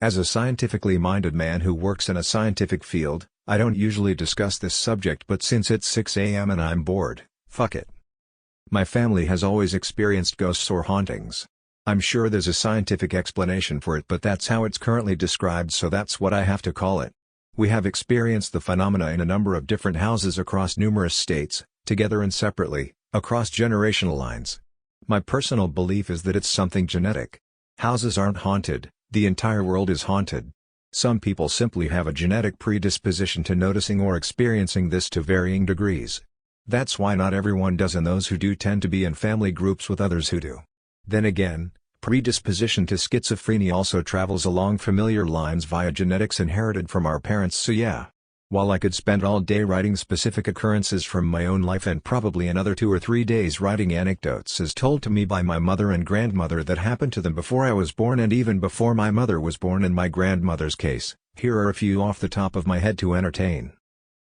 As a scientifically minded man who works in a scientific field, I don't usually discuss this subject, but since it's 6 a.m. and I'm bored, fuck it. My family has always experienced ghosts or hauntings. I'm sure there's a scientific explanation for it, but that's how it's currently described, so that's what I have to call it. We have experienced the phenomena in a number of different houses across numerous states, together and separately, across generational lines. My personal belief is that it's something genetic. Houses aren't haunted, the entire world is haunted. Some people simply have a genetic predisposition to noticing or experiencing this to varying degrees. That's why not everyone does, and those who do tend to be in family groups with others who do. Then again, predisposition to schizophrenia also travels along familiar lines via genetics inherited from our parents, so yeah. While I could spend all day writing specific occurrences from my own life and probably another 2 or 3 days writing anecdotes as told to me by my mother and grandmother that happened to them before I was born and even before my mother was born in my grandmother's case, here are a few off the top of my head to entertain.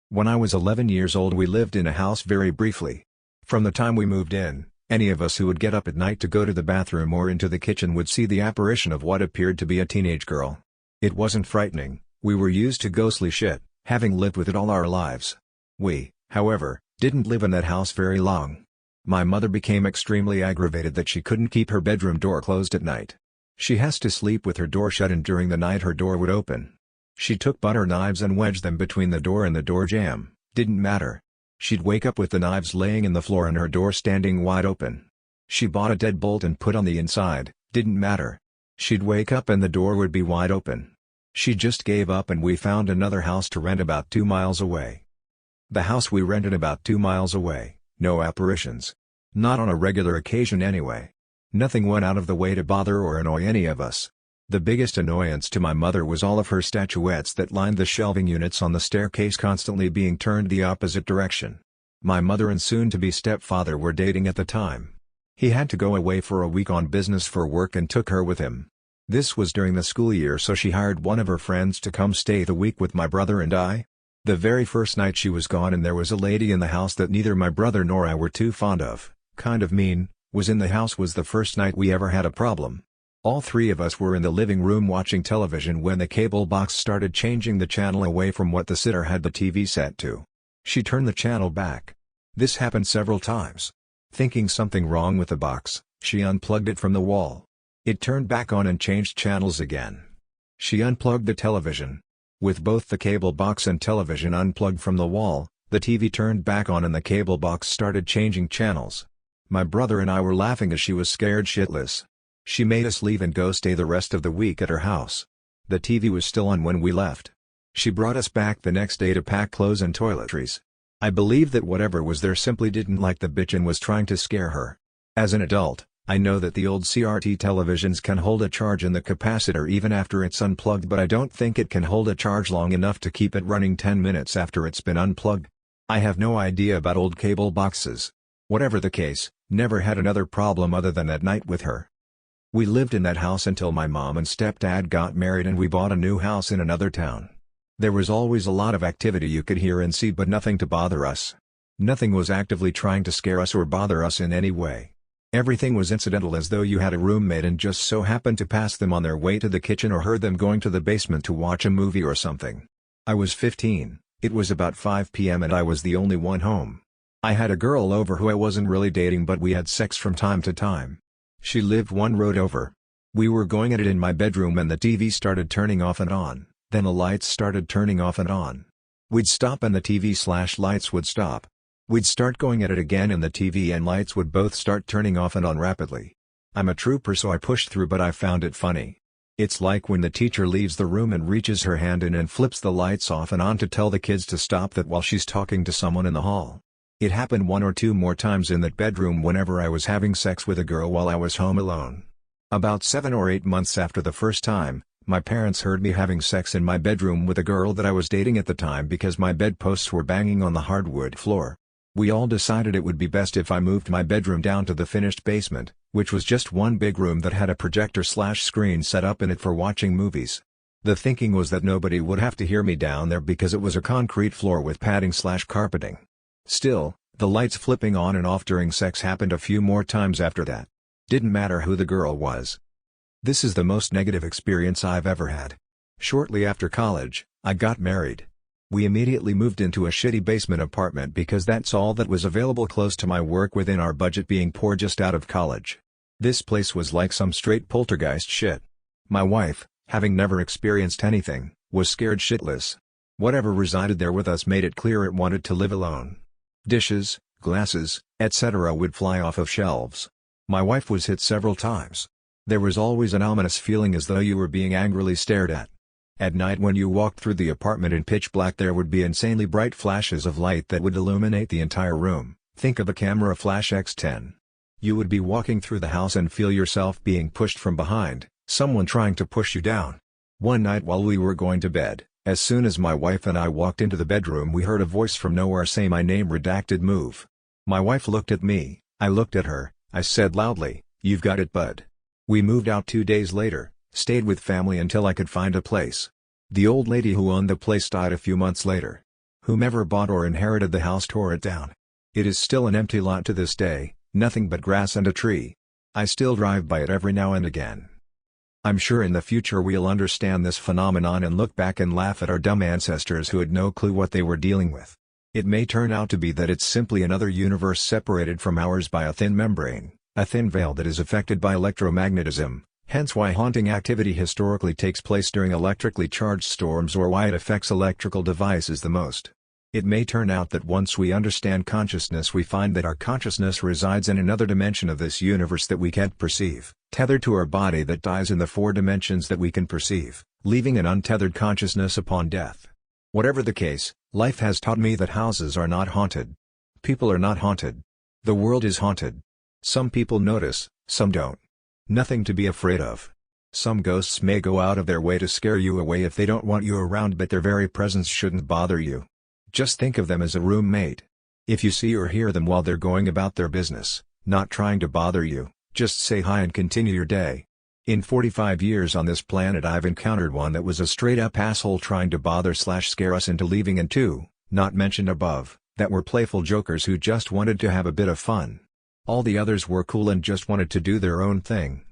When I was 11 years old, we lived in a house very briefly. From the time we moved in, any of us who would get up at night to go to the bathroom or into the kitchen would see the apparition of what appeared to be a teenage girl. It wasn't frightening, we were used to ghostly shit, having lived with it all our lives. We, however, didn't live in that house very long. My mother became extremely aggravated that she couldn't keep her bedroom door closed at night. She has to sleep with her door shut, and during the night her door would open. She took butter knives and wedged them between the door and the door jamb, didn't matter. She'd wake up with the knives laying in the floor and her door standing wide open. She bought a deadbolt and put on the inside, didn't matter. She'd wake up and the door would be wide open. She just gave up and we found another house to rent about 2 miles away. The house we rented about 2 miles away, no apparitions. Not on a regular occasion anyway. Nothing went out of the way to bother or annoy any of us. The biggest annoyance to my mother was all of her statuettes that lined the shelving units on the staircase constantly being turned the opposite direction. My mother and soon-to-be stepfather were dating at the time. He had to go away for a week on business for work and took her with him. This was during the school year, so she hired one of her friends to come stay the week with my brother and I. The very first night she was gone and there was a lady in the house that neither my brother nor I were too fond of, kind of mean, was in the house. Was the first night we ever had a problem. All 3 of us were in the living room watching television when the cable box started changing the channel away from what the sitter had the TV set to. She turned the channel back. This happened several times. Thinking something wrong with the box, she unplugged it from the wall. It turned back on and changed channels again. She unplugged the television. With both the cable box and television unplugged from the wall, the TV turned back on and the cable box started changing channels. My brother and I were laughing as she was scared shitless. She made us leave and go stay the rest of the week at her house. The TV was still on when we left. She brought us back the next day to pack clothes and toiletries. I believe that whatever was there simply didn't like the bitch and was trying to scare her. As an adult, I know that the old CRT televisions can hold a charge in the capacitor even after it's unplugged, but I don't think it can hold a charge long enough to keep it running 10 minutes after it's been unplugged. I have no idea about old cable boxes. Whatever the case, never had another problem other than that night with her. We lived in that house until my mom and stepdad got married and we bought a new house in another town. There was always a lot of activity you could hear and see, but nothing to bother us. Nothing was actively trying to scare us or bother us in any way. Everything was incidental, as though you had a roommate and just so happened to pass them on their way to the kitchen or heard them going to the basement to watch a movie or something. I was 15, it was about 5 p.m. and I was the only one home. I had a girl over who I wasn't really dating, but we had sex from time to time. She lived one road over. We were going at it in my bedroom and the TV started turning off and on, then the lights started turning off and on. We'd stop and the TV/lights would stop. We'd start going at it again and the TV and lights would both start turning off and on rapidly. I'm a trooper, so I pushed through, but I found it funny. It's like when the teacher leaves the room and reaches her hand in and flips the lights off and on to tell the kids to stop that while she's talking to someone in the hall. It happened 1 or 2 more times in that bedroom whenever I was having sex with a girl while I was home alone. About 7 or 8 months after the first time, my parents heard me having sex in my bedroom with a girl that I was dating at the time because my bedposts were banging on the hardwood floor. We all decided it would be best if I moved my bedroom down to the finished basement, which was just one big room that had a projector/screen set up in it for watching movies. The thinking was that nobody would have to hear me down there because it was a concrete floor with padding/carpeting. Still, the lights flipping on and off during sex happened a few more times after that. Didn't matter who the girl was. This is the most negative experience I've ever had. Shortly after college, I got married. We immediately moved into a shitty basement apartment because that's all that was available close to my work within our budget being poor just out of college. This place was like some straight poltergeist shit. My wife, having never experienced anything, was scared shitless. Whatever resided there with us made it clear it wanted to live alone. Dishes, glasses, etc. would fly off of shelves. My wife was hit several times. There was always an ominous feeling as though you were being angrily stared at. At night when you walked through the apartment in pitch black there would be insanely bright flashes of light that would illuminate the entire room. Think of a camera flash X10. You would be walking through the house and feel yourself being pushed from behind, someone trying to push you down. One night while we were going to bed, as soon as my wife and I walked into the bedroom we heard a voice from nowhere say my name redacted move. My wife looked at me, I looked at her, I said loudly, "You've got it bud." We moved out 2 days later. Stayed with family until I could find a place. The old lady who owned the place died a few months later. Whomever bought or inherited the house tore it down. It is still an empty lot to this day, nothing but grass and a tree. I still drive by it every now and again. I'm sure in the future we'll understand this phenomenon and look back and laugh at our dumb ancestors who had no clue what they were dealing with. It may turn out to be that it's simply another universe separated from ours by a thin membrane, a thin veil that is affected by electromagnetism. Hence why haunting activity historically takes place during electrically charged storms or why it affects electrical devices the most. It may turn out that once we understand consciousness we find that our consciousness resides in another dimension of this universe that we can't perceive, tethered to our body that dies in the 4 dimensions that we can perceive, leaving an untethered consciousness upon death. Whatever the case, life has taught me that houses are not haunted. People are not haunted. The world is haunted. Some people notice, some don't. Nothing to be afraid of. Some ghosts may go out of their way to scare you away if they don't want you around, but their very presence shouldn't bother you. Just think of them as a roommate. If you see or hear them while they're going about their business, not trying to bother you, just say hi and continue your day. In 45 years on this planet I've encountered one that was a straight-up asshole trying to bother/scare us into leaving, and 2, not mentioned above, that were playful jokers who just wanted to have a bit of fun. All the others were cool and just wanted to do their own thing.